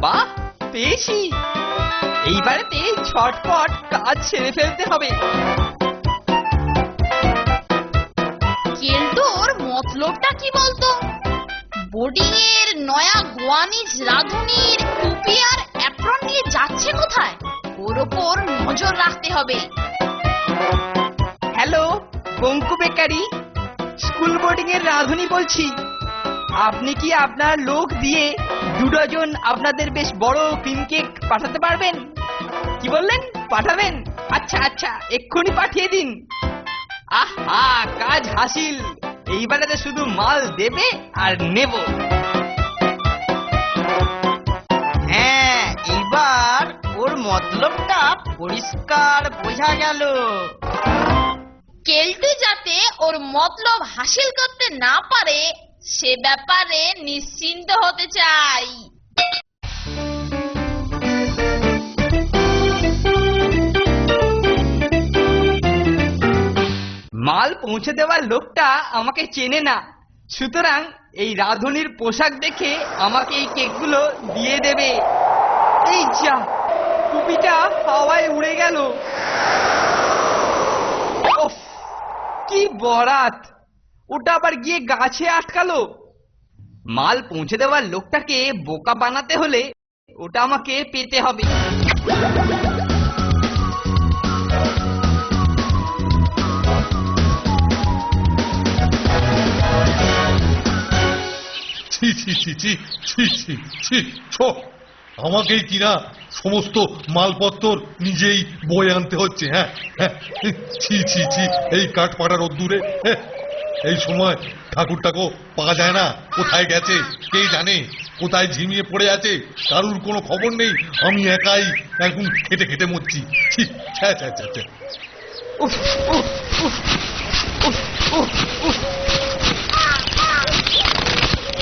বাহ, পেয়েছি। এইবারেতে ছটপট কাজ ছেড়ে ফেলতে হবে। কেলটোর মতলবটা কি বলতো? বোর্ডিং এর নয়া গোয়ানিজ রাঁধুনির টুপি আর অ্যাপ্রন নিয়ে যাচ্ছে কোথায়? ওর ওপর নজর রাখতে হবে। Hello, Bonku bakery, school boarding এর রাঁধুনি বলছি। আপনি কি আপনার লোক দিয়ে 2 ডজন আপনাদের বেশ বড় ক্রিম কেক পাঠাতে পারবেন? কি বললেন, পাঠাবেন? আচ্ছা আচ্ছা, এক্ষুনি পাঠিয়ে দিন। আহা, কাজ হাসিল। এইবারে শুধু মাল দেবে আর নেব। হ্যাঁ, এইবার ওর মতলবটা পরিষ্কার বোঝা গেল। কেলটু যাতে ওর মতলব হাসিল করতে না পারে সে ব্যাপারে নিশ্চিন্ত হতে চাই। মাল পৌঁছে দেওয়ার লোকটা আমাকে চেনে না, সুতরাং এই রাঁধুনির পোশাক দেখে আমাকে এই কেকগুলো দিয়ে দেবে। এই যা, টুপিটা হাওয়ায় উড়ে গেল। উফ, কি বরাত! ওটা আবার গিয়ে গাছে আটকালো। মাল পৌঁছে দেওয়ার লোকটাকে বোকা বানাতে হলে ওটা আমাকে পেতে হবে। আমাকেই কিনা সমস্ত মালপত্র নিজেই বয়ে আনতে হচ্ছে। হ্যাঁ হ্যাঁ, ছি ছি ছি, এই কাঠ পাড়া রোদ্দুরে। এই সময় ঠাকুরটাকেও পাওয়া যায় না, কোথায় গেছে কে জানে, কোথায় ঝিমিয়ে পড়ে আছে কারুর কোনো খবর নেই। আমি একাই এখন খেটে খেটে মরছি। উফ উফ উফ উফ উফ উফ।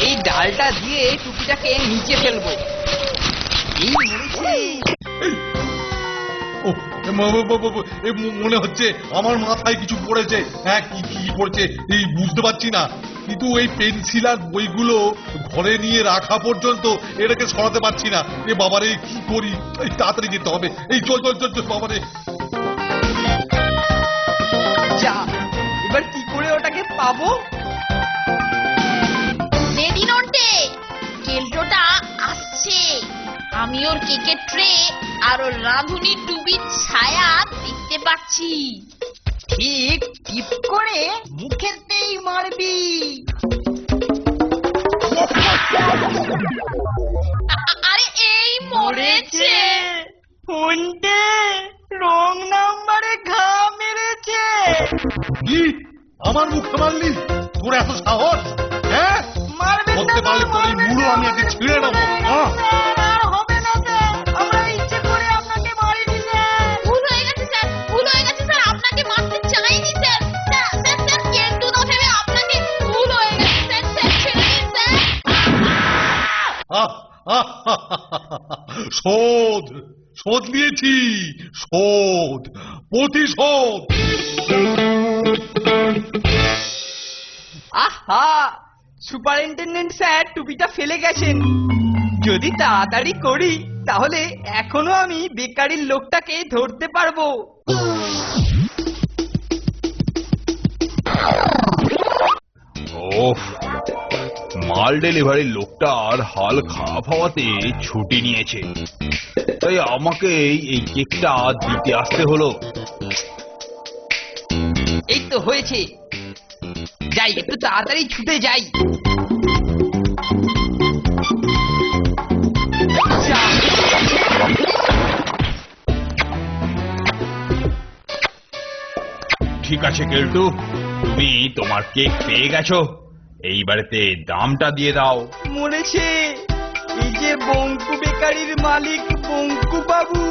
এই ডালটা দিয়ে টুপিটাকে নিচে ফেলবো। এই মরেছে। মনে হচ্ছে আমার মাথায় কিছু পড়েছে। হ্যাঁ, কি কি পড়েছে এই বুঝতে পারছি না, কিন্তু এই পেন্সিল আর বইগুলো ঘরে নিয়ে রাখা পর্যন্ত এটাকে সরাতে পারছি না। এ বাবারে, কি করি? তাড়াতাড়ি যেতে হবে। এই চল চল চল চল বাবারে। যা, এবার কি করে ওটাকে পাবো? রেডি নন্টে, কেলটোটা আসছে। আমি ওর কেকের ট্রে আর ওর রাঁধুনি টুপির ছায়া দেখতে পাচ্ছি। ঠিক টিপ করে মুখেতেই মারবি। আরে এই মরেছে। ফোনটে রং নাম্বারে ঘা মেরেছে। কি আমার মুখে মারলি? তোর এত সাহস? হ্যাঁ, করতে পারলে তোর এই মুড়ো আমি আগে ছিঁড়ে নেবো। ভুল হয়ে গেছে স্যার, ভুল হয়ে গেছে স্যার, আপনাকে মারতে চাইনি sir. Sir sir sir, Keltu না ভেবে আপনাকে ভুল হয়ে গেছে স্যার। স্যার ছেড়ে দিন স্যার। শোধ শোধ নিয়েছি, শোধ, প্রতিশোধ। আহা, সুপারিনটেনডেন্ট স্যার টুপিটা ফেলে গেছেন। যদি তাড়াতাড়ি করি তাহলে এখনো আমি বেকারির লোকটাকে ধরতে পারবো। ওহ, মাল ডেলিভারির লোকটার হাল খারাপ হওয়াতে ছুটি নিয়েছে, তাই আমাকে এই কেকটা দিতে আসতে হলো। এই তো হয়েছে, যাই একটু তাড়াতাড়ি ছুটে যাই। ঠিক আছে কেলটু, তুমি তোমার কেক পেয়ে গেছো, এইবারেতে দামটা দিয়ে দাও। মরেছে, এই যে বঙ্কু বেকারির মালিক বঙ্কু বাবু।